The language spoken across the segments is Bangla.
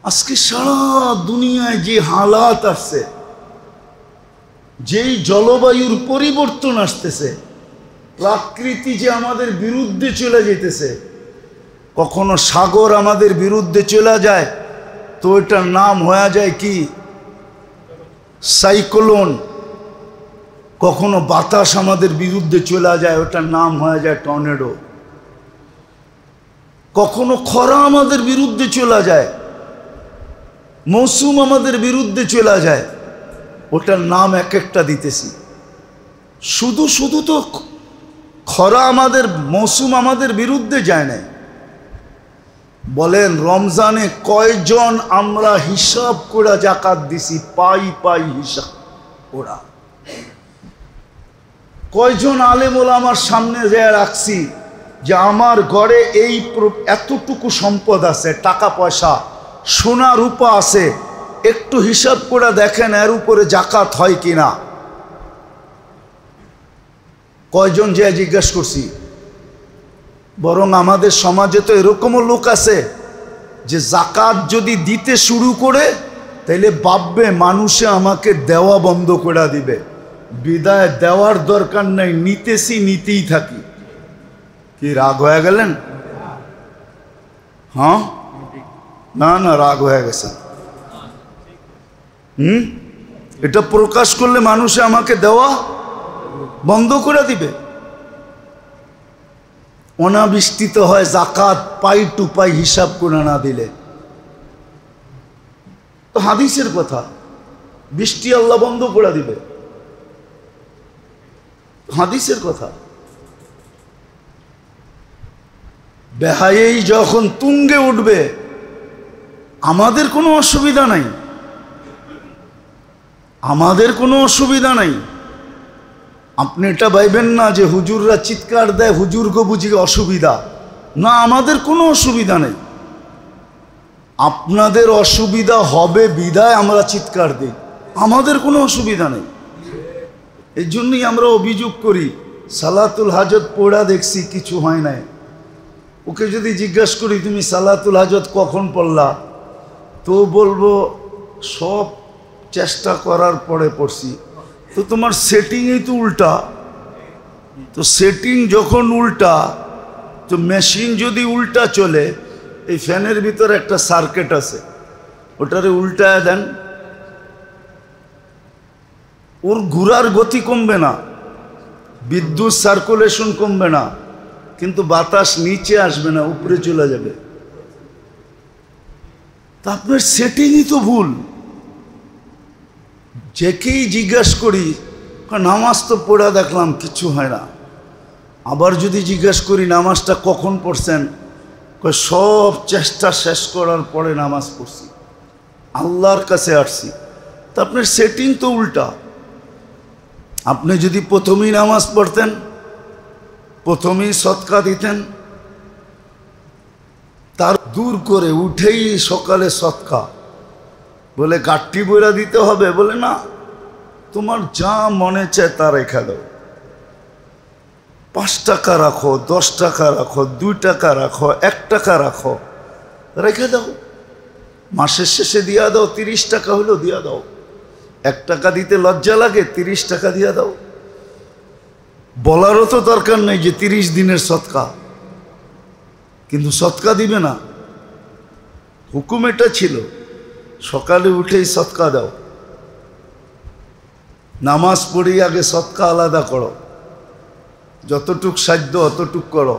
আজকে সারা দুনিয়ায় যে হালাত আসছে, যেই জলবায়ুর পরিবর্তন আসতেছে, প্রকৃতি যে আমাদের বিরুদ্ধে চলে যেতেছে, কখনো সাগর আমাদের বিরুদ্ধে চলে যায় তো এটার নাম হয়ে যায় কি সাইক্লোন, কখনো বাতাস আমাদের বিরুদ্ধে চলে যায় ওটার নাম হয়ে যায় টর্নেডো, কখনো খরা আমাদের বিরুদ্ধে চলে যায়, মৌসুম আমাদের বিরুদ্ধে চলে যায়, ওটার নাম এক একটা দিতেছি। শুধু শুধু তো খরা আমাদের মৌসুম আমাদের বিরুদ্ধে যায় না। বলেন রমজানে কয়জন আমরা হিসাব করে জাকাত দিছি, পাই পাই হিসাব ওরা, কয়জন আলেম ওলামার সামনে যায় রাখছি যে আমার ঘরে এই এতটুকু সম্পদ আছে, টাকা পয়সা সোনা রূপা আছে, একটু হিসাব করে দেখেন এর উপরে জাকাত হয় কিনা। কয়জন যে জিজ্ঞেস করছি। বরং আমাদের সমাজে তো এরকমও লোক আছে যে জাকাত যদি দিতে শুরু করে তাইলে ভাববে মানুষে আমাকে দেওয়া বন্ধ করে দিবে, বিদায় দেওয়ার দরকার নাই, নিতেছি নিতেই থাকি। কি রাগ হয়ে গেলেন? হ্যাঁ না না রাগ হয়ে গেছে। এটা প্রকাশ করলে মানুষে আমাকে দেওয়া বন্ধ করে দিবে। অনাবৃষ্টিত হয় জাকাত পাই টু পাই হিসাব করে না দিলে। তো হাদিসের কথা, বৃষ্টি আল্লাহ বন্ধ করে দিবে, হাদিসের কথা। বেহায়েই যখন তুঙ্গে উঠবে আমাদের কোনো অসুবিধা নাই, আমাদের কোনো অসুবিধা নাই। আপনি এটা ভাইবেন না যে হুজুররা চিৎকার দেয় হুজুরকে বুঝি অসুবিধা, না আমাদের কোনো অসুবিধা নেই। আপনাদের অসুবিধা হবে বিদায় আমরা চিৎকার দিই, আমাদের কোনো অসুবিধা নেই। এই জন্যই আমরা অভিযোগ করি সালাতুল হাজত পড়া দেখছি কিছু হয় নাই। ওকে যদি জিজ্ঞাসা করি তুমি সালাতুল হাজত কখন পড়লা, তো বলবো সব চেষ্টা করার পরে পড়ছি। তো তোমার সেটিংই তো উল্টা, তো সেটিং যখন উল্টা তো মেশিন যদি উল্টা চলে, এই ফ্যানের ভিতরে একটা সার্কিট আছে ওটারে উল্টায় দেন, ওর ঘুরার গতি কমবে না, বিদ্যুৎ সার্কুলেশন কমবে না, কিন্তু বাতাস নিচে আসবে না, উপরে চলে যাবে। তা আপনার সেটিংই তো ভুল। যেকেই জিজ্ঞাসা করি নামাজ তো পড়া দেখলাম কিছু হয় না, আবার যদি জিজ্ঞাসা করি নামাজটা কখন পড়ছেন, সব চেষ্টা শেষ করার পরে নামাজ পড়ছি, আল্লাহর কাছে আসছি। তা আপনার সেটিং তো উল্টা। আপনি যদি প্রথমেই নামাজ পড়তেন, প্রথমেই সৎকা দিতেন, তার দূর করে উঠেই সকালে সৎকা বলে গাঠটি বইরা দিতে হবে, বলে না তোমার যা মনে চায় তা রেখে দাও, 5 টাকা রাখো, 10 টাকা রাখো, 2 টাকা রাখো, 1 টাকা রাখো, রেখে দাও, মাসের শেষে দিয়া দাও, 30 টাকা হলেও দিয়া দাও। 1 টাকা দিতে লজ্জা লাগে, 30 টাকা দিয়া দাও। বলারও তো দরকার নেই যে 30 দিনের সৎকা, কিন্তু সৎকা দিবে না। হুকুম এটা ছিল সকালে উঠেই সৎকা দাও, নামাজ পড়েই আগে সৎকা আলাদা করো, যতটুক সাধ্য অতটুক করো।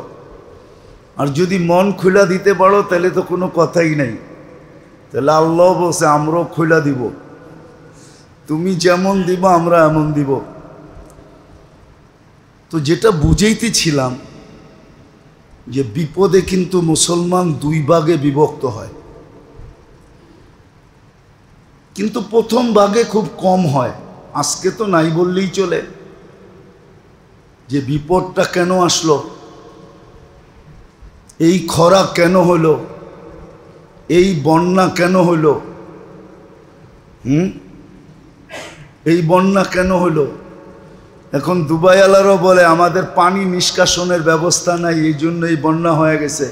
আর যদি মন খুলা দিতে পারো তাহলে তো কোনো কথাই নেই, তাহলে আল্লাহ বলছে আমরাও খুলা দিব, তুমি যেমন দিব আমরা এমন দিব। তো যেটা বুঝাইতেছিলাম যে বিপদে কিন্তু মুসলমান 2 ভাগে বিভক্ত হয়, কিন্তু প্রথম ভাগে খুব কম হয়। আজকে তো নাই বললেই চলে যে বিপদটা কেন আসলো, এই খরা কেন হলো, এই বন্যা কেন হলো, এই বন্যা কেন হলো। এখন দুবাইওয়ালারও বলে আমাদের পানি নিষ্কাশনের ব্যবস্থা নাই, এই জন্য এই বন্যা হয়ে গেছে,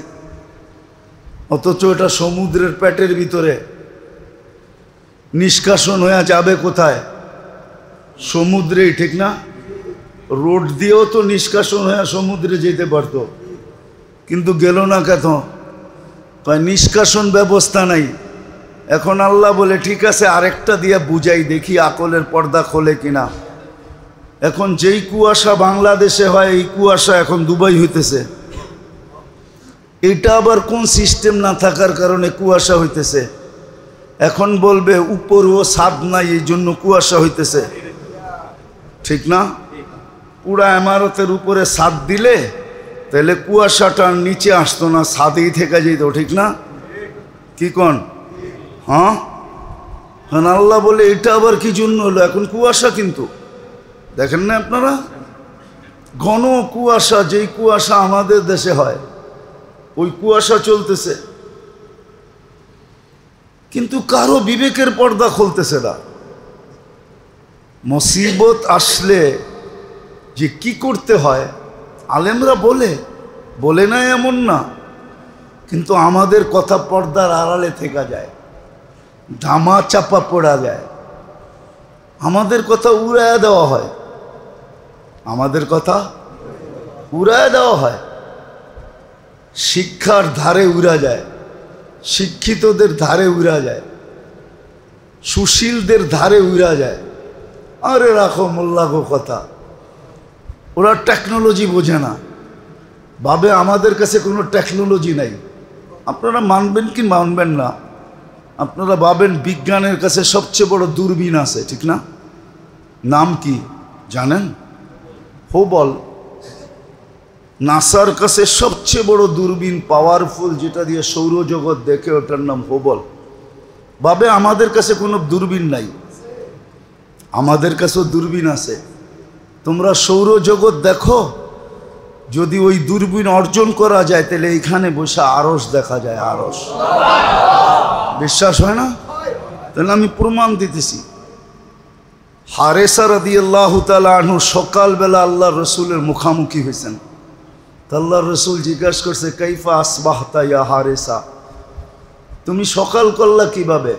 অথচ এটা সমুদ্রের পেটের ভিতরে। নিষ্কাশন হয়ে যাবে কোথায়? সমুদ্রেই, ঠিক না? রোড দিয়েও তো নিষ্কাশন হয়ে সমুদ্রে যেতে পারত, কিন্তু গেল না কেন? কয় নিষ্কাশন ব্যবস্থা নাই। এখন আল্লাহ বলে ঠিক আছে আরেকটা দিয়ে বুঝাই, দেখি আকলের পর্দা খোলে কিনা। এখন যেই কুয়াশা বাংলাদেশে হয় এই কুয়াশা এখন দুবাই হইতেছে। এটা আবার কোন সিস্টেম না থাকার কারণে কুয়াশা হইতেছে? এখন বলবে উপরও ছাদ নাই এই জন্য কুয়াশা হইতেছে, ঠিক না? পুরা ইমারতের উপরে ছাদ দিলে তাহলে কুয়াশাটা নিচে আসতো না, ছাদেই থেকে যেত, ঠিক না? কি কোন? হ্যাঁ, আল্লাহ বলে এটা আবার কি জন্য হলো? এখন কুয়াশা, কিন্তু দেখেন না আপনারা ঘন কুয়াশা, যেই কুয়াশা আমাদের দেশে হয় ওই কুয়াশা চলতেছে, কিন্তু কারো বিবেকের পর্দা খুলতেছে না। মুসিবত আসলে যে কি করতে হয় আলেমরা বলে না এমন না, কিন্তু আমাদের কথা পর্দার আড়ালে থেকে যায়, ধামা চাপা পড়া যায়, আমাদের কথা উড়ায় দেওয়া হয়, আমাদের কথা উড়ায় দেওয়া হয়। শিক্ষার ধারে উড়া যায়, শিক্ষিতদের ধারে উড়া যায়, সুশীলদের ধারে উড়া যায়। আরে রাখো মোল্লাগো কথা, ওরা টেকনোলজি বোঝে না, ভাবে আমাদের কাছে কোনো টেকনোলজি নাই। আপনারা মানবেন কি মানবেন না, আপনারা ভাবেন বিজ্ঞানের কাছে সবচেয়ে বড় দূরবীন আছে, ঠিক না? নাম কি জানেন? হুবল। নাসার কাছে সবচেয়ে বড় দূরবীন পাওয়ারফুল, যেটা দিয়ে সৌরজগৎ দেখে, ওটার নাম হুবল। ভাবে আমাদের কাছে কোনো দূরবীন নাই, আমাদের কাছেও দূরবীন আছে। তোমরা সৌরজগৎ দেখো, যদি ওই দূরবীন অর্জন করা যায় তাহলে এইখানে বসে আরশ দেখা যায়, আরশ। বিশ্বাস হয় না? তাহলে আমি প্রমাণ দিতেছি। হারেসা রাদিয়াল্লাহু তাআলা আনহু সকালবেলা আল্লাহর রসুলের মুখামুখি হয়েছেন। আল্লাহর রসুল জিজ্ঞাসা করছে, কাইফা আসবাহতা ইয়া হারেসা, তুমি সকাল করলা কিভাবে?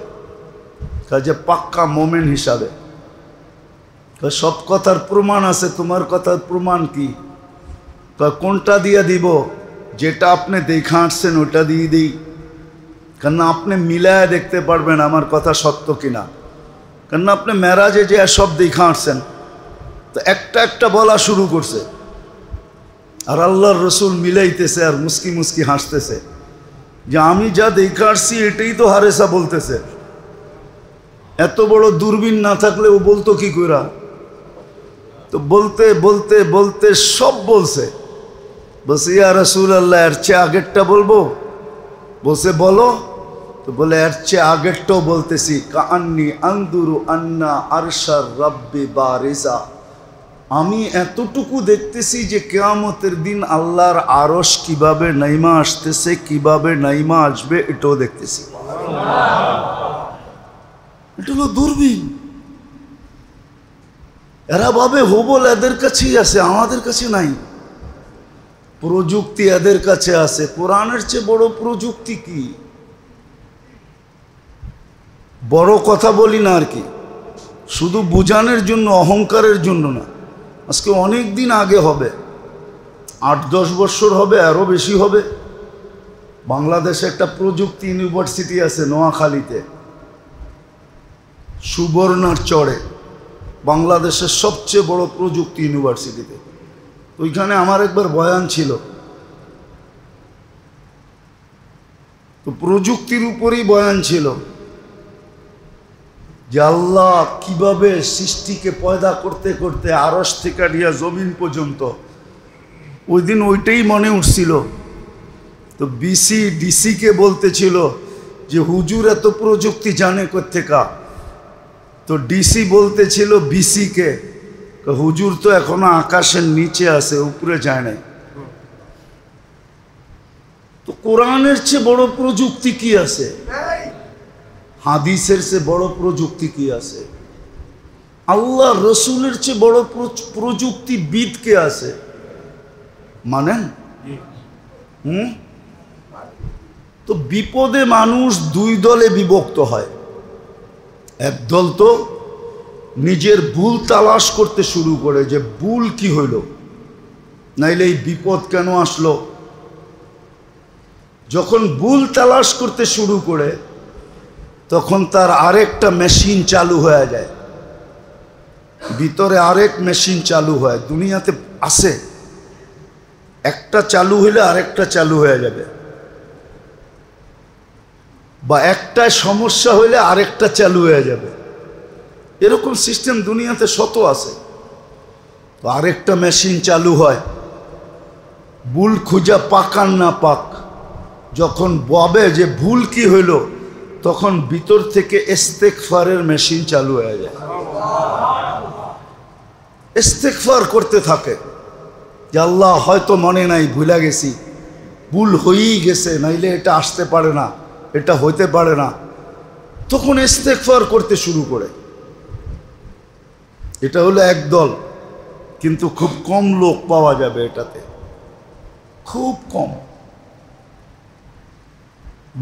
কাজে পাক্কা মোমেন হিসাবে। সব কথার প্রমাণ আছে, তোমার কথার প্রমাণ কি? কোনটা দিয়ে দিব? যেটা আপনি দেখা আসছেন ওটা দিয়ে দিই, কেন আপনি মিলায় দেখতে পারবেন আমার কথা সত্য কিনা। কেন আপনি মেরাজে যে সব দেখা আসছেন, তো একটা একটা বলা শুরু করছে, আর আল্লাহর রসুল মিলাইতেছে আর মুস্কি মুস্কি হাসতেছে যে আমি যা দেখা আসছি এটাই তো হারেসা বলতেছে। এত বড় দূরবীন না থাকলে ও বলতো কি কইরা? তো বলতে বলতে বলতে সব বলছে। বলছে ইয়া রাসূলুল্লাহ, এর চেয়ে আগেরটা বলবো? বলছে বলো। তো বলে এর চেয়ে আগেরটাও বলতেছি, কাআন্নী আনদুরু আন্না আরশার রাব্বি বারিজা, আমি এতটুকু দেখতেছি যে কিয়ামতের দিন আল্লাহর আরশ কিভাবে নাইমা আসতেছে, কিভাবে নাইমা আসবে, এটাও দেখতেছি। এটা হলো দূরবীন। এরা ভাবে হুবল এদের কাছেই আছে, আমাদের কাছে নাই। প্রযুক্তি এদের কাছে আছে, কোরআনের চেয়ে বড় প্রযুক্তি কি? বড় কথা বলি না আর কি, শুধু বুঝানোর জন্য, অহংকারের জন্য না। আজকে অনেক দিন আগে হবে, 8-10 বছর হবে, আরও বেশি হবে। বাংলাদেশে একটা প্রযুক্তি ইউনিভার্সিটি আছে নোয়াখালীতে, সুবর্ণার চরে, বাংলাদেশের সবচেয়ে বড় প্রযুক্তি ইউনিভার্সিটিতে। ওইখানে আমার একবার বয়ান ছিল, তো প্রযুক্তির উপরেই বয়ান ছিল যে আল্লাহ কিভাবে সৃষ্টিকে পয়দা করতে করতে আরশ থেকে নিয়ে জমিন পর্যন্ত, ওই দিন ওইটাই মনে উঠছিল। তো বিসি ডিসিকে বলতেছিল যে হুজুর এত প্রযুক্তি জানে কোত্থেকা? তো ডিসি বলতেছিল বিসিকে, হুজুর তো এখনো আকাশের নিচে আছে, উপরে যায় নাই। তো কোরআনের চেয়ে বড় প্রযুক্তি কি আছে? হাদিসের চেয়ে বড় প্রযুক্তি কি আছে? আল্লাহ রসুলের চেয়ে বড় প্রযুক্তিবিদ কে আছে? মানেন? তো বিপদে মানুষ দুই দলে বিভক্ত হয়। একদল তো নিজের ভুল তালাশ করতে শুরু করে যে ভুল কি হইল, নাইলে এই বিপদ কেন আসলো। যখন ভুল তালাশ করতে শুরু করে তখন তার আরেকটা মেশিন চালু হয়ে যায়, ভিতরে আরেক মেশিন চালু হয়। দুনিয়াতে আছে, একটা চালু হইলে আরেকটা চালু হয়ে যাবে, বা একটায় সমস্যা হইলে আরেকটা চালু হয়ে যাবে। এরকম সিস্টেম দুনিয়াতে শত আছে। তো আরেকটা মেশিন চালু হয়, ভুল খুঁজা পাক আর না পাক, যখন ভাবে যে ভুল কি হইল তখন ভিতর থেকে ইস্তেগফারের মেশিন চালু হয়ে যায়। ইস্তেগফার করতে থাকে যে আল্লাহ হয়তো মনে নাই, ভুলে গেছি, ভুল হয়েই গেছে, নাইলে এটা আসতে পারে না, এটা হইতে পারে না। তখন ইস্তেগফার করতে শুরু করে। এটা হলো একদল, কিন্তু খুব কম লোক পাওয়া যাবে এটাতে, খুব কম।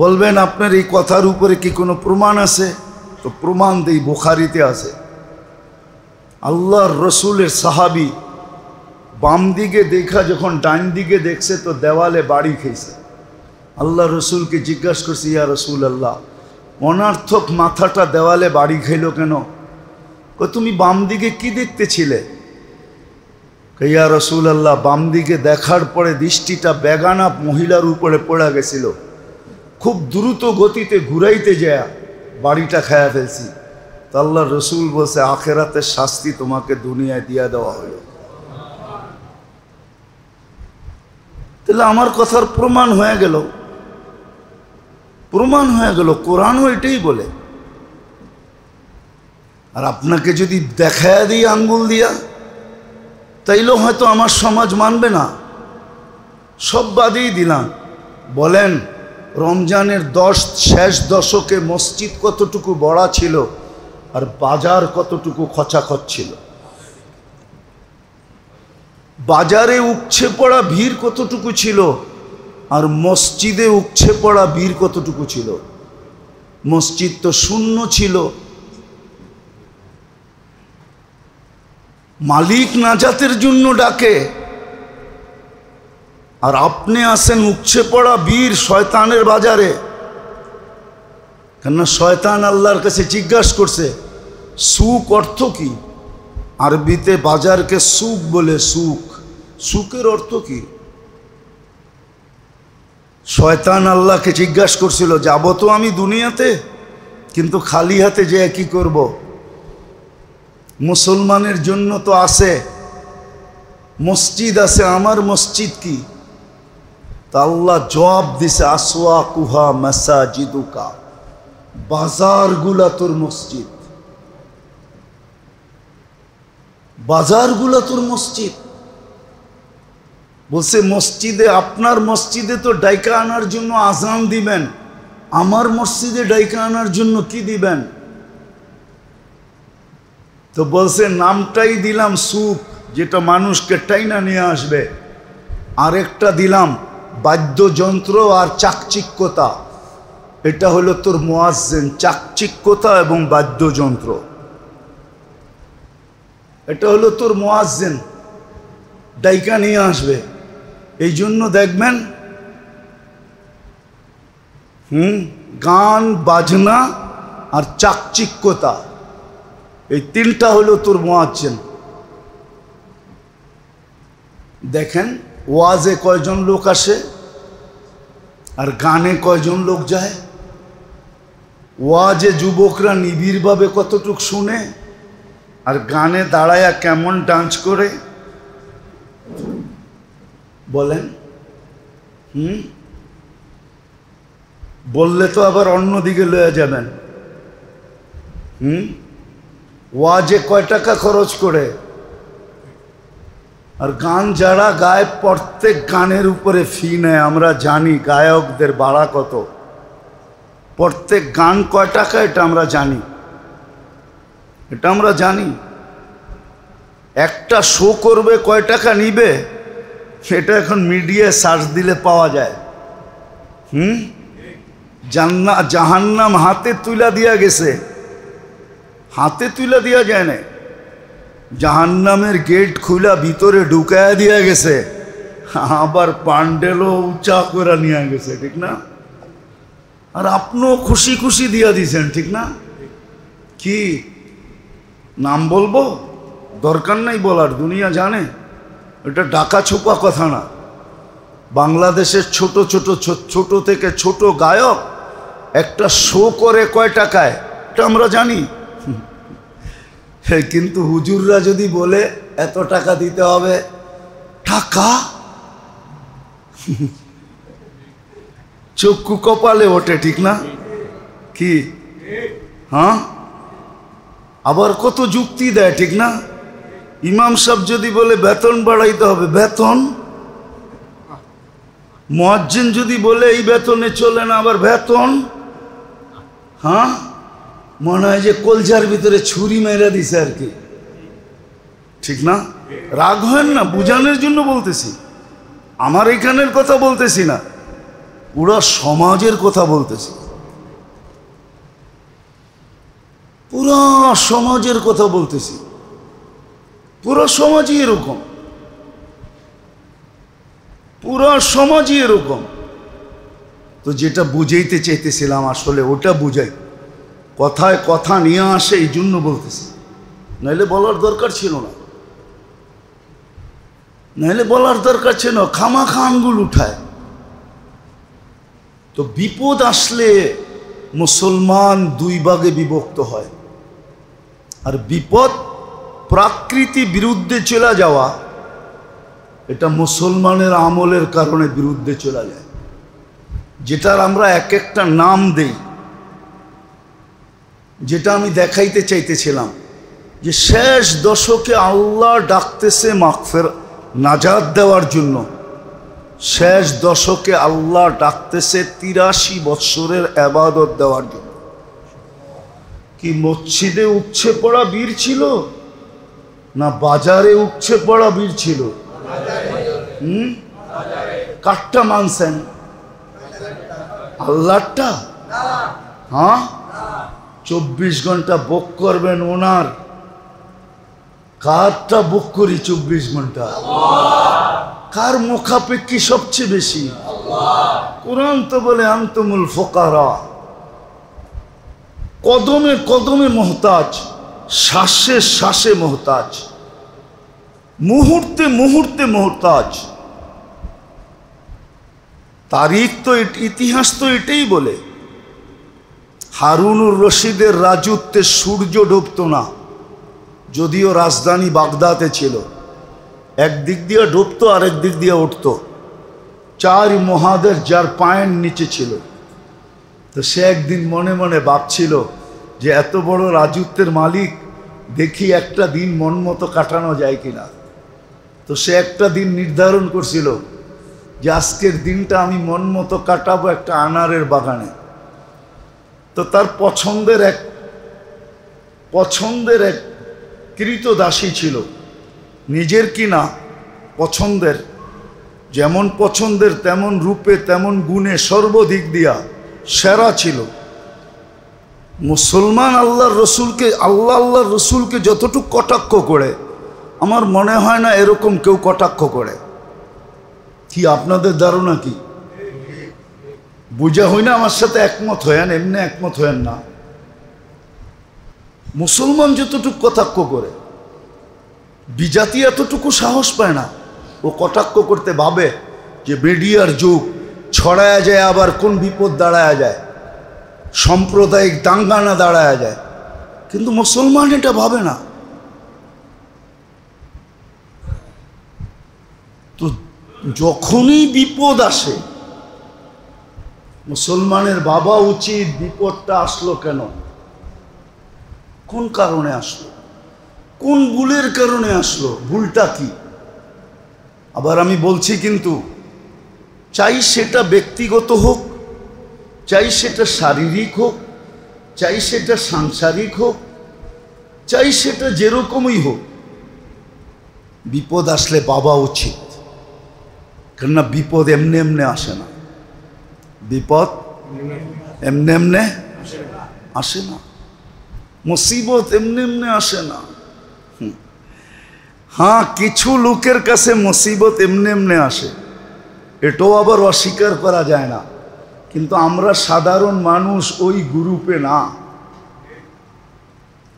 বলবেন আপনার এই কথার উপরে কি কোনো প্রমাণ আছে? তো প্রমাণ দেই, বুখারীতে আছে। আল্লাহর রসুলের সাহাবী বাম দিকে দেখা যখন ডান দিকে দেখছে তো দেওয়ালে বাড়ি খেয়েছে। আল্লাহ রসুলকে জিজ্ঞাসা করছে, ইয়া রসুল আল্লাহ, অনার্থক মাথাটা দেওয়ালে বাড়ি খেল কেন? তুমি বাম দিকে কি দেখতেছিলে? ইয়া রসুল আল্লাহ, বাম দিকে দেখার পরে দৃষ্টিটা বেগানা মহিলার উপরে পড়ে গেছিল, খুব দ্রুত গতিতে ঘুরাইতে যায় বাড়িটা খায়া ফেলছি। তো আল্লাহ রসুল বলছে, আখেরাতের শাস্তি তোমাকে দুনিয়ায় দিয়া দেওয়া হলো। তাহলে আমার কথার প্রমাণ হয়ে গেল, প্রমাণ হয়ে গেল, কোরআনও এটাই বলে। আর আপনাকে যদি দেখায় দিই আঙ্গুল দিয়া, তাইলেও হয়তো আমার সমাজ মানবে না। সব বাদেই দিলাম, বলেন রমজানের শেষ দশকে মসজিদ কতটুকু বড়া ছিল আর বাজার কতটুকু খচাখচ ছিল? বাজারে উপচে পড়া ভিড় কতটুকু ছিল আর মসজিদে উপচে পড়া ভিড় কতটুকু ছিল? মসজিদ তো শূন্য ছিল। মালিক নাজাতের জন্য ডাকে, আর আপনি আসেন উপচে পড়া বীর শয়তানের বাজারে। কেননা শয়তান আল্লাহর কাছে জিজ্ঞাসা করছে, সুক অর্থ কি? আরবিতে বাজারকে সুক বলে। সুক, সুকের অর্থ কি? শয়তান আল্লাহকে জিজ্ঞাসা করছিল, যাব তো আমি দুনিয়াতে, কিন্তু খালি হাতে যে কি করব? মুসলমানের জন্য তো আছে মসজিদ, আছে, আমার মসজিদ কি? তা আল্লাহ জবাব দিছে, আসওয়াকুহা মাসাজিদুকা, বাজারগুলা তোর মসজিদ, বাজারগুলা তোর মসজিদ। বলছে মসজিদে, আপনার মসজিদে তো ডাইকা আনার জন্য আজান দিবেন, আমার মসজিদে ডাইকা আনার জন্য কি দিবেন? তো বলছে নামটাই দিলাম সুক, যেটা মানুষকে টাইনা নিয়ে আসবে, আরেকটা দিলাম বাদ্যযন্ত্র আর চাকচিক্যতা। এটা হলো তোর মুয়াজ্জিন, চাকচিক্যতা এবং বাদ্যযন্ত্র, এটা হলো তোর মুয়াজ্জিন, ডাইকা নিয়ে আসবে। এই জন্য দেখবেন গান বাজনা আর চাকচিক্যতা, এই তিনটা হলো তোর মুয়াজ্জিন। দেখেন ওয়াজে কয়জন লোক আসে আর গানে কয়জন লোক যায়? ওয়াজে যুবকরা নিবিড়ভাবে কতটুক শুনে, আর গানে দাঁড়ায়া কেমন ডান্স করে বলেন। বললে তো আবার অন্যদিকে লয়ে যাবেন। ওয়াজে কয় টাকা খরচ করে, আর গান যারা গায় প্রত্যেক গানের উপরে ফি নেয়। আমরা জানি গায়কদের ভাড়া কত, প্রত্যেক গান কয় টাকা এটা আমরা জানি, এটা আমরা জানি। একটা শো করবে কয় টাকা নিবে সেটা এখন মিডিয়ায় সার্চ দিলে পাওয়া যায়। জাহান্নাম হাতে তুলা দিয়া গেছে, হাতে তুলে দেওয়া যায় না, জাহান্নামের গেট খুলা ভিতরে ঢুকায়া দিয়া গেছে, আবার পান্ডেলও উঁচা করে নিয়ে গেছে, ঠিক না? আর আপনিও খুশি খুশি দিয়া দিয়েছেন, ঠিক না? কি নাম বলবো? দরকার নাই বলার, দুনিয়া জানে। এটা ঢাকা ছোপা কথা না। বাংলাদেশের ছোট ছোট ছোট থেকে ছোট গায়ক একটা শো করে কয় টাকায়, এটা আমরা জানি। কিন্তু হুজুররা যদি বলে এত টাকা দিতে হবে, টাকা চক্ষু কপালে ওঠে, ঠিক না? কি হ্যাঁ, আবার কত যুক্তি দেয়, ঠিক না? ইমাম সাহেব যদি বলে বেতন বাড়াইতে হবে, বেতন। মুয়াজ্জিন যদি বলে এই বেতনে চলে না, আবার বেতন। হ্যাঁ, মনে হয় যে কলজার ভিতরে ছুরি মেরে দিছে আর কি, ঠিক না? রাগ হয় না, বুঝানোর জন্য বলতেছি। আমার এখানের কথা বলতেছি না, পুরো সমাজের কথা বলতেছি, পুরো সমাজের কথা বলতেছি। পুরো সমাজই এরকম, পুরো সমাজই এরকম। তো যেটা বুঝাইতে চাইতেছিলাম আসলে ওটা বুঝাই, কথায় কথা নিয়ে আসে, এই জন্য বলতেছি। নাইলে বলার দরকার ছিল না, নাইলে বলার দরকার ছিল না, খামাখা আঙ্গুল উঠায়। তো বিপদ আসলে মুসলমান দুই ভাগে বিভক্ত হয়। আর বিপদ প্রাকৃতিক বিরুদ্ধে চলে যাওয়া, এটা মুসলমানের আমলের কারণে বিরুদ্ধে চলে যায়, যেটার আমরা এক একটা নাম দেই। যেটা আমি দেখাইতে চাইতেছিলাম যে শেষ দশকে আল্লাহ ডাকতেছে মাগফির নাজাত দেওয়ার জন্য। শেষ দশকে আল্লাহ ডাকতেছে 83 বৎসরের ইবাদত দেওয়ার জন্য। কি মসজিদে উপচে পড়া বীর ছিল না বাজারে উপচে পড়া বীর ছিল? কাঠটা মানছেন? আল্লাহটা? হ্যাঁ, 24 ঘন্টা বুক করবেন ওনার। কারটা বুক করি 24 ঘন্টা? কার মুখাপেক্ষী সবচেয়ে বেশি? কোরআন তো বলে আনতুমুল ফুকারা। কদমে কদমে মোহতাজ, শ্বাসে শ্বাসে মোহতাজ, মুহূর্তে মুহূর্তে মোহতাজ। তারিখ তো, ইতিহাস তো এটাই বলে। হারুনুর রশিদের রাজত্বে সূর্য ডুবত না, যদিও রাজধানী বাগদাদে ছিল। একদিক দিয়ে ডুবতো, আরেক দিক দিয়ে উঠত। 4 মহাদেশ যার পায়ের নিচে ছিল। তো সে একদিন মনে মনে ভাবছিল যে এত বড় রাজত্বের মালিক, দেখি একটা দিন মন মতো কাটানো যায় কিনা। তো সে একটা দিন নির্ধারণ করছিল যে আজকের দিনটা আমি মন মতো কাটাবো একটা আনারের বাগানে। তো তার পছন্দের এক কৃতদাসী ছিল, নিজের কিনা পছন্দের, যেমন পছন্দের তেমন রূপে তেমন গুণে সর্বদিক দিয়া সেরা ছিল। মুসলমান আল্লাহর রসুলকে যতটুকু কটাক্ষ করে, আমার মনে হয় না এরকম কেউ কটাক্ষ করে। কি আপনাদের ধারণা কি? বুঝা হই না? আমার সাথে একমত হয়েন, এমনি একমত হয়েন না। মুসলমান যতটুকু কটাক্ষ করে, বিজাতি এতটুকু সাহস পায় না। ও কটাক্ষ করতে ভাবে যে মিডিয়ার যুগ, ছড়ায়া যায়, আবার কোন বিপদ দাঁড়ায়া যায়, সাম্প্রদায়িক দাঙ্গা না দাঁড়ায়া যায়। কিন্তু মুসলমান এটা ভাবে না। তো যখনই বিপদ আসে, মুসলমানের ভাবা উচিত বিপদটা আসলো কেন, কোন কারণে আসলো, কোন ভুলের কারণে আসলো, ভুলটা কি। আবার আমি বলছি কিন্তু, চাই সেটা ব্যক্তিগত হোক, চাই সেটা শারীরিক হোক, চাই সেটা সাংসারিক হোক, চাই সেটা যেরকমই হোক, বিপদ আসলে ভাবা উচিত। কেননা বিপদ এমনি এমনি আসে না, বিপদ এমনি এমনি আসে না। মুসিবত এমনি এমনি আসে না। হ্যাঁ, কিছু লোকের কাছে মুসিবত এমনি এমনি আসে, এটাও আবার অস্বীকার করা যায় না, কিন্তু আমরা সাধারণ মানুষ ওই গ্রুপে না,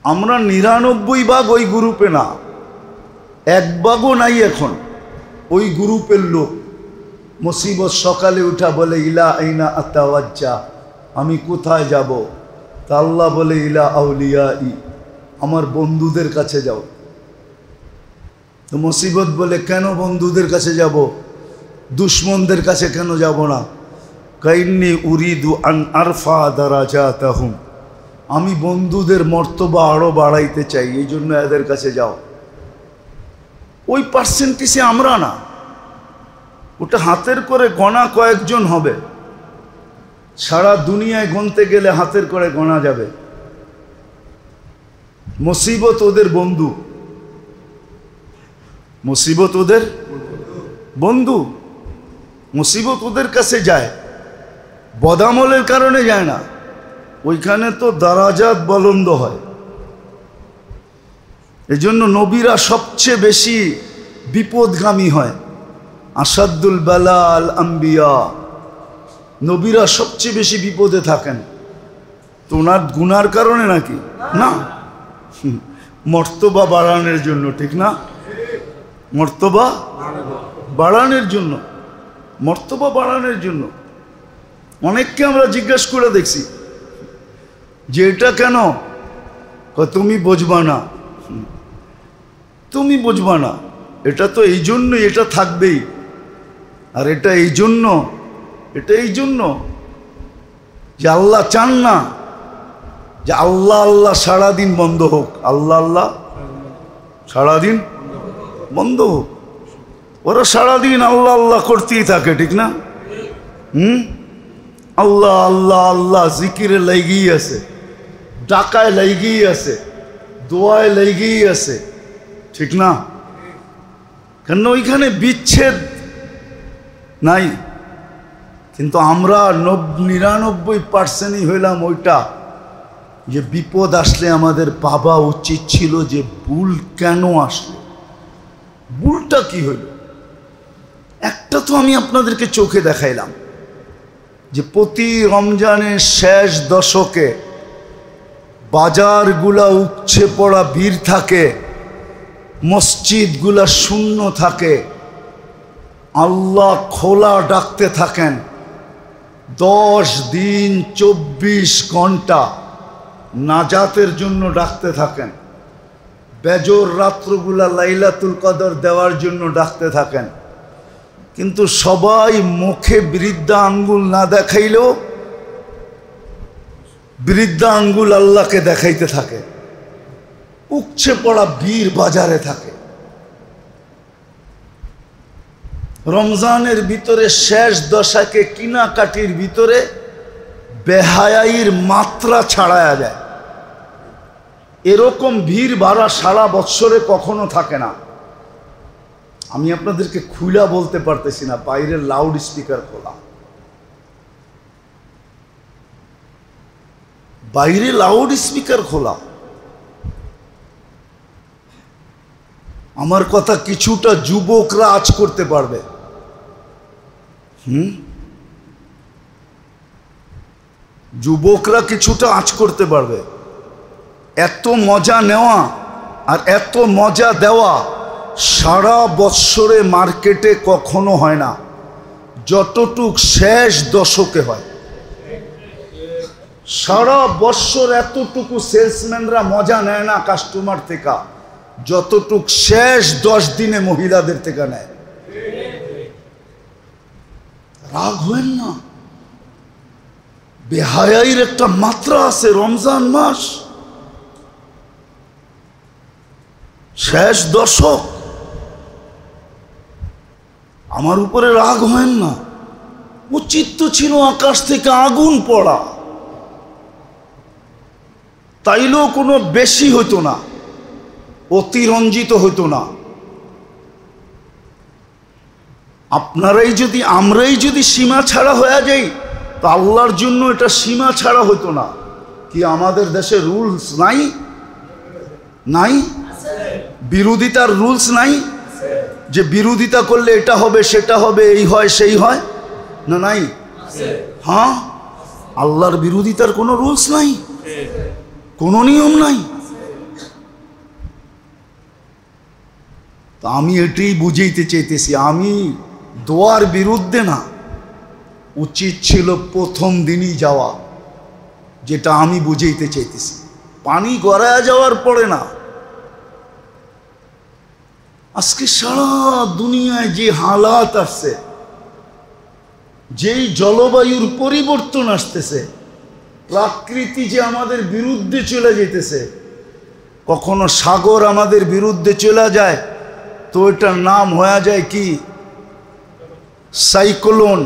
আমরা 99 ভাগ ওই গ্রুপে না, 1 ভাগও নাই এখন ওই গ্রুপের লোক। মুসিবত সকালে উঠা বলে ইলা আইনা আতাওয়াজ্জা, আমি কোথায় যাব? তা আল্লাহ বলে ইলা আউলিয়াই, আমার বন্ধুদের কাছে যাও। তো মুসিবত বলে কেন বন্ধুদের কাছে যাব, দুশ্মনদের কাছে কেন যাব না? কাইন্নি উরিদু আন আরফা দারাজাতাহুম, আমি বন্ধুদের মর্তবা আরো বাড়াইতে চাই, এই জন্য এদের কাছে যাও। ওই পার্সেন্টেজে আমরা না, ওটা হাতের করে গোনা কয়েকজন হবে, সারা দুনিয়ায় গুনতে গেলে হাতের করে গোনা যাবে। মুসিবত ওদের বন্ধু, মুসিবত ওদের বন্ধু, মুসিবত ওদের কাছে যায়, বদামলের কারণে যায় না, ওইখানে তো দারাজাত বুলন্দ হয়। এজন্য নবীরা সবচেয়ে বেশি বিপদগামী হয়। আসাদুল বালা আল আম্বিয়া, নবীরা সবচেয়ে বেশি বিপদে থাকেন। তো ওনার গুনার কারণে নাকি না, মর্তবা বাড়ানোর জন্য, ঠিক না? মর্তবা বাড়ানোর জন্য, মর্তবা বাড়ানোর জন্য। অনেককে আমরা জিজ্ঞাসা করে দেখছি যে এটা কেন, তুমি বুঝবা না, তুমি বুঝবা না, এটা তো এই জন্যই, এটা থাকবেই, আর এটা এই জন্য, এটা এই জন্য যে আল্লাহ চান না যে আল্লাহ আল্লাহ সারাদিন বন্ধ হোক, আল্লাহ আল্লাহ সারাদিন বন্ধ হোক। ওরা সারাদিন আল্লাহ আল্লাহ করতেই থাকে, ঠিক না? আল্লাহ আল্লাহ আল্লাহ জিকিরে লেগেই আছে, ডাকায় লেগেই আছে, দোয়ায় লেগেই আছে, ঠিক না? কেন ওইখানে বিচ্ছেদ নাই। কিন্তু আমরা 99% হইলাম ওইটা, যে বিপদ আসলে আমাদের ভাবা উচিত ছিল যে ভুল কেন আসলো, ভুলটা কি হইল। একটা তো আমি আপনাদেরকে চোখে দেখাইলাম যে প্রতি রমজানের শেষ দশকে বাজারগুলা উপচে পড়া ভিড় থাকে, মসজিদগুলা শূন্য থাকে, আল্লাহ খোলা ডাকতে থাকেন, 10 দিন 24 ঘন্টা নাজাতের জন্য ডাকতে থাকেন, বেজর রাত্রগুলা লাইলাতুল কদর দেওয়ার জন্য ডাকতে থাকেন। কিন্তু সবাই মুখে বৃদ্ধা আঙ্গুল না দেখাইলেও বৃদ্ধা আঙ্গুল আল্লাহকে দেখাইতে থাকে, উপচে পড়া ভিড় বাজারে থাকে। রমজানের ভিতরে শেষ দশাকে কিনাকাটির ভিতরে বেহায়াইর মাত্রা ছাড়ায়া যায়। এরকম ভিড় বাড়া সারা বৎসরে কখনো থাকে না। আমি আপনাদেরকে খুলা বলতে পারতেছি না, বাইরের লাউড স্পিকার খোলা, বাইরে লাউড স্পিকার খোলা। আমার কথা কিছুটা যুবকরা আজ করতে পারবে। যুবকরা কিছুটা আজ করতে পারবে। এত মজা নেওয়া আর এত মজা দেওয়া সারা বৎসরে মার্কেটে কখনো হয় না, যতটুক শেষ দশকে হয়। সারা বৎসর এতটুকু সেলসম্যানরা মজা নেয় না কাস্টমার থেকে, যতটুক শেষ 10 দিনে মহিলাদের থেকে নেয়। রাগ হবেন না, বেহায়াইর একটা মাত্রা আছে। রমজান মাস শেষ দশক, আমার উপরে রাগ হবেন না। উচিত তো ছিল আকাশ থেকে আগুন পড়া, তাইলেও কোনো বেশি হইতো না, অতিরঞ্জিত হইতো না। আমরাই যদি সীমা ছাড়া হয়ে যাই, তো আল্লাহর জন্য এটা সীমা ছাড়া হইতো না। কি আমাদের দেশে রুলস নাই? নাই? বিরোধিতার রুলস নাই? যে বিরোধিতা করলে এটা হবে সেটা হবে, এই হয় সেই হয়, না নাই? হ্যাঁ, আল্লাহর বিরোধিতার কোনো রুলস নাই, কোনো নিয়ম নাই। তো আমি এটাই বুঝাইতে চাইতেছি, আমি দোয়ার বিরুদ্ধে না, উচিত ছিল প্রথম দিনই যাওয়া, যেটা আমি বুঝাইতে চাইতেছি। পানি গড়ায় যাওয়ার পরে না। আজকে সারা দুনিয়ায় যে হালাত আসছে, যেই জলবায়ুর পরিবর্তন আসতেছে, প্রকৃতি যে আমাদের বিরুদ্ধে চলে যেতেছে, কখনো সাগর আমাদের বিরুদ্ধে চলে যায় তো এটার নাম হয়ে যায় কি সাইক্লোন,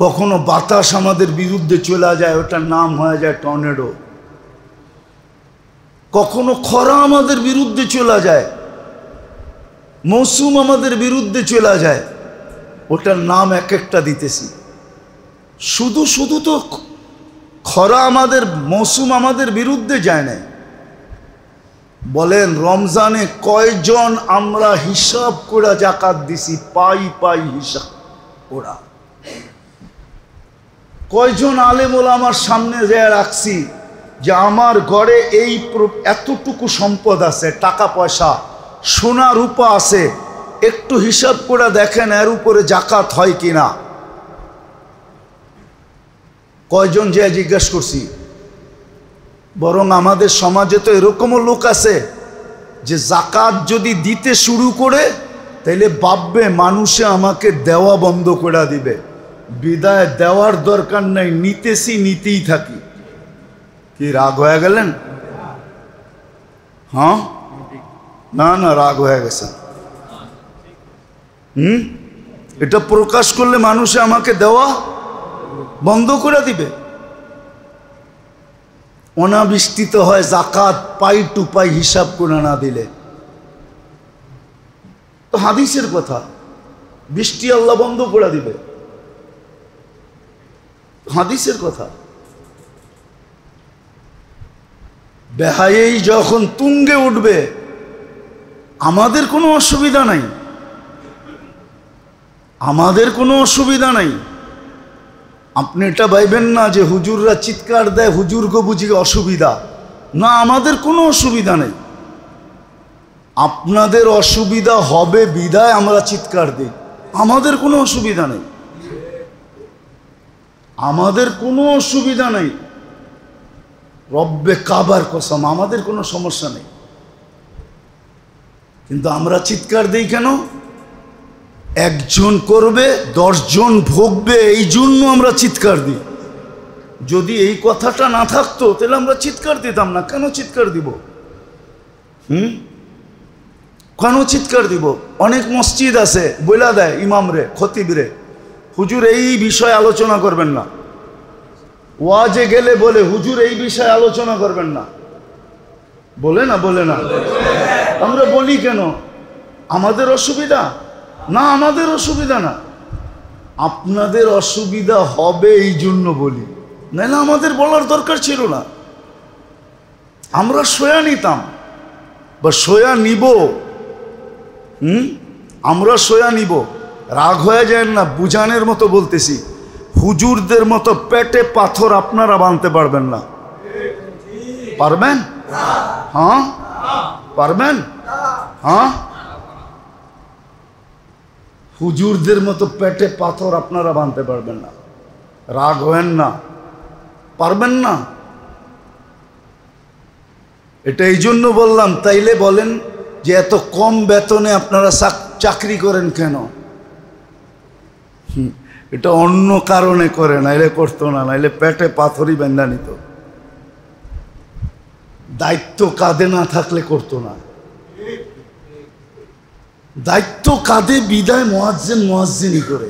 কখনো বাতাস আমাদের বিরুদ্ধে চলে যায় ওটার নাম হয়ে যায় টর্নেডো, কখনো খরা আমাদের বিরুদ্ধে চলে যায়, মৌসুম আমাদের বিরুদ্ধে চলে যায়, ওটার নাম এক একটা দিতেছি। শুধু শুধু তো খরা আমাদের, মৌসুম আমাদের বিরুদ্ধে যায় না। বলেন রমজানে কয়জন আমরা হিসাব করে জাকাত দিছি? পাই পাই হিসাব ওরা। কয়জন আলেম ওলামার সামনে যায় রাখছি যে আমার ঘরে এই এতটুকু সম্পদ আছে, টাকা পয়সা সোনা রূপা আছে, একটু হিসাব করে দেখেন এর উপরে জাকাত হয় কিনা। কয়জন যে জিজ্ঞেস করছি? বরং আমাদের সমাজে তো এরকমও লোক আছে যে জাকাত যদি দিতে শুরু করে তাইলে ভাববে মানুষে আমাকে দেওয়া বন্ধ করে দিবে, বিদায় দেওয়ার দরকার নাই, নিতেছি নিতেই থাকি। কি রাগ হয়ে গেলেন? হ্যাঁ, না না, রাগ হয়ে গেছে। এটা প্রকাশ করলে মানুষে আমাকে দেওয়া বন্ধ করে দিবে। অনাবৃষ্টিত হয় জাকাত পাই টু পাই হিসাব করে না দিলে। তো হাদিসের কথা, বৃষ্টি আল্লাহ বন্ধ করে দিবে, হাদিসের কথা। বেহায়েই যখন তুঙ্গে উঠবে আমাদের কোনো অসুবিধা নাই, আমাদের কোনো অসুবিধা নাই। আপনি এটা ভাইবেন না যে হুজুররা চিৎকার দেয় হুজুরকে বুঝি অসুবিধা, না, আমাদের কোনো অসুবিধা নেই। আপনাদের অসুবিধা হবে বিদায় আমরা চিৎকার দিই, আমাদের কোনো অসুবিধা নেই, আমাদের কোনো অসুবিধা নেই। রব্বে কাবার কসম, আমাদের কোনো সমস্যা নেই। কিন্তু আমরা চিৎকার দিই কেন? একজন করবে 10 জন ভোগবে, এই জন্য আমরা চিৎকার দিই। যদি এই কথাটা না থাকতো তাহলে আমরা চিৎকার দিতাম না। কেন চিৎকার দিব? কেন চিৎকার দিব? অনেক মসজিদ আছে বইলা দেয় ইমামরে, খতিবরে, হুজুর এই বিষয়ে আলোচনা করবেন না। ওয়াজে গেলে বলে হুজুর এই বিষয়ে আলোচনা করবেন না, বলে না? বলে না? আমরা বলি কেন? আমাদের অসুবিধা না, আমাদের অসুবিধা না, আপনাদের অসুবিধা হবে এই জন্য বলি, নাহলে আমাদের বলার দরকার ছিল না। আমরা সয়া নিতাম বা সয়া নিব, আমরা সয়া নিব। রাগ হয়ে যায় না, বুঝানোর মতো বলতেছি। হুজুরদের মতো পেটে পাথর আপনারা বাঁধতে পারবেন না। পারবেন? হ্যাঁ পারবেন? হ্যাঁ, হুজুরদের মতো পেটে পাথর আপনারা বাঁধতে পারবেন না। রাগ হবেন না, পারবেন না। এটা এই জন্য বললাম। তাইলে বলেন যে এত কম বেতনে আপনারা চাকরি করেন কেন? এটা অন্য কারণে করে, নাইলে করতো না, নাইলে পেটে পাথরই বেঁধা নিত। দায়িত্ব কাঁধে না থাকলে করতো না। দায়িত্ব কাঁধে বিদায় মুয়াজ্জিন মুয়াজ্জিনি করে,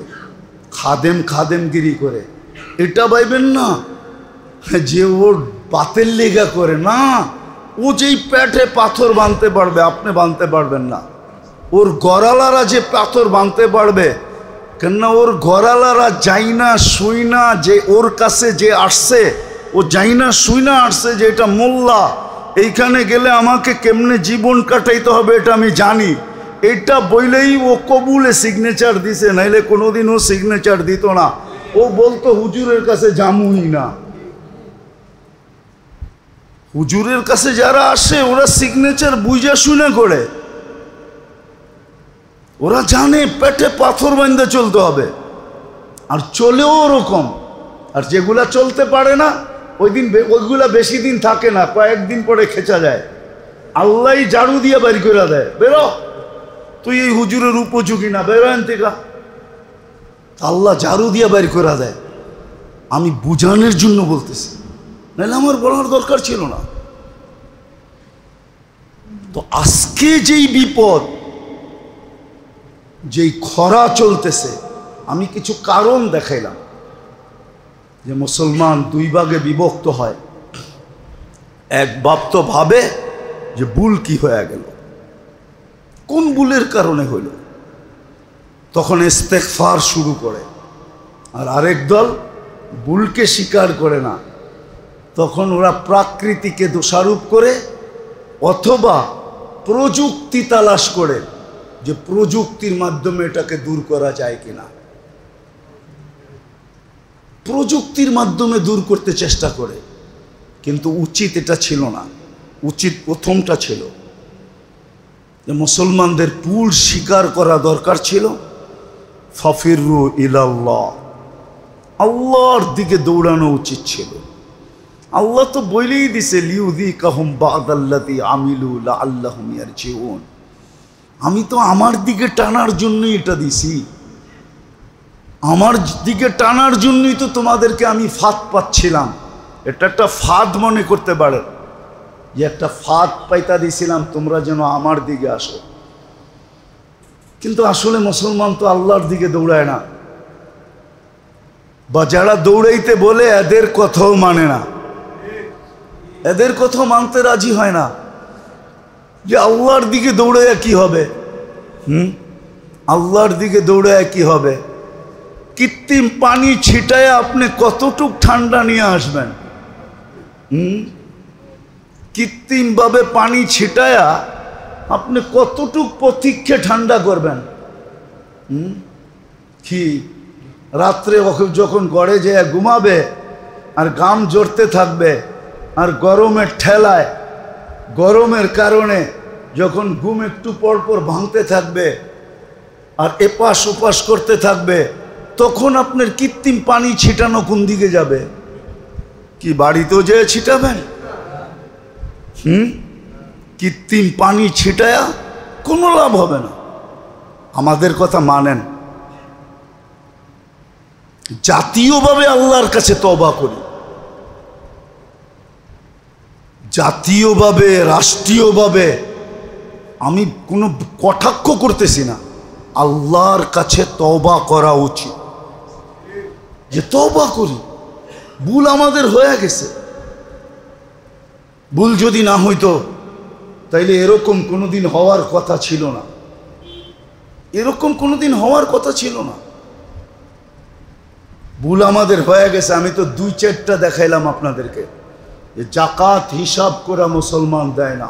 খাদেম খাদেমগিরি করে। এটা ভাইবেন না যে ওর বাতের লেগা করে, না, ও যেই পেটে পাথর বাঁধতে পারবে আপনি বাঁধতে পারবেন না। ওর গড়ালারা যে পাথর বাঁধতে পারবে, কেননা ওর গড়ালারা যাই না শুই না, যে ওর কাছে যে আসছে ও যাই না শুই না আসছে যে এটা মোল্লা, এইখানে গেলে আমাকে কেমনে জীবন কাটাইতে হবে এটা আমি জানি, এটা বইলেই ও কবুলে সিগনেচার দিছে, নাইলে কোনোদিন ও সিগনেচার দিত না। ও বলতো হুজুরের কাছে জামুই না। হুজুরের কাছে যারা আসে ওরা সিগনেচার বুঝা শুনে করে, ওরা জানে পেটে পাথর বাঁধতে চলতে হবে, আর চলেও ওরকম। আর যেগুলা চলতে পারে না ওইগুলা বেশি দিন থাকে না, কয়েকদিন পরে খেচা যায়। আল্লাহ ঝাড়ু দিয়ে বাড়ি করে দেয়, বেরো তুই এই হুজুরের উপযোগী না, বেরো এন থেকে। আল্লাহ ঝাড়ু দিয়ে বাড়ি করে দেয়। আমি বুঝানোর জন্য বলতেছি, নাহলে আমার বলার দরকার ছিল না। তো আজকে যেই বিপদ, যেই খরা চলতেছে, আমি কিছু কারণ দেখাইলাম যে মুসলমান দুই ভাগে বিভক্ত হয়। এক বাপ তো ভাবে যে ভুল কি হয়ে গেল, কোন ভুলের কারণে হইল, তখন ইস্তেগফার শুরু করে। আর আরেক দল ভুলকে স্বীকার করে না, তখন ওরা প্রাকৃতিকে দোষারোপ করে অথবা প্রযুক্তি তালাশ করে যে প্রযুক্তির মাধ্যমে এটাকে দূর করা যায় কিনা। প্রযুক্তির মাধ্যমে দূর করতে চেষ্টা করে, কিন্তু উচিত এটা ছিল না। উচিত প্রথমটা ছিল যে মুসলমানদের ভুল স্বীকার করা দরকার ছিল। ফাফিরু ইলাল্লাহ, আল্লাহর দিকে দৌড়ানো উচিত ছিল। আল্লাহ তো বলেই দিছে লিউযিকাহুম বা'দাল্লাযী আমিলু লাআল্লাহুম ইয়ারজিউন। আমি তো আমার দিকে টানার জন্যই এটা দিছি, আমার দিকে টানার জন্যই তো তোমাদেরকে আমি ফাঁদ পাচ্ছিলাম। এটা একটা ফাঁদ মনে করতে পারে, যে একটা ফাঁদ পাইতা দিছিলাম তোমরা যেন আমার দিকে আসো। কিন্তু আসলে মুসলমান তো আল্লাহর দিকে দৌড়ায় না, বা যারা দৌড়াইতে বলে এদের কথাও মানে না, এদের কথা মানতে রাজি হয় না। যে আল্লাহর দিকে দৌড়াইয়া কি হবে? আল্লাহর দিকে দৌড়াইয়া কি হবে? কৃত্রিম পানি ছিটায় আপনি কতটুক ঠান্ডা নিয়ে আসবেন? কৃত্রিমভাবে পানি ছিটায়া আপনি কতটুক প্রতীক্ষে ঠান্ডা করবেন? কি রাত্রে যখন গড়ে যেয়ে ঘুমাবে আর গাম জড়তে থাকবে, আর গরমের ঠেলায়, গরমের কারণে যখন ঘুম একটু পর পর ভাঙতে থাকবে আর এপাশ ওপাশ করতে থাকবে, তখন আপনার কৃত্রিম পানি ছিটানো কোন দিকে যাবে? কি বাড়িতেও যেয়ে ছিটাবেন? কৃত্রিম পানি ছিটায়া কোনো লাভ হবে না। আমাদের কথা মানেন, জাতীয়ভাবে আল্লাহর কাছে তওবা করি, জাতীয়ভাবে রাষ্ট্রীয়ভাবে। আমি কোনো কটাক্ষ করতেছি না, আল্লাহর কাছে তওবা করা উচিত। যে তওবা করি, ভুল আমাদের হয়ে গেছে। ভুল যদি না হইতো তাইলে এরকম কোনোদিন হওয়ার কথা ছিল না, এরকম কোনোদিন হওয়ার কথা ছিল না। ভুল আমাদের হয়ে গেছে। আমি তো 2-4টা দেখাইলাম আপনাদেরকে, যে জাকাত হিসাব করা মুসলমান দেয় না।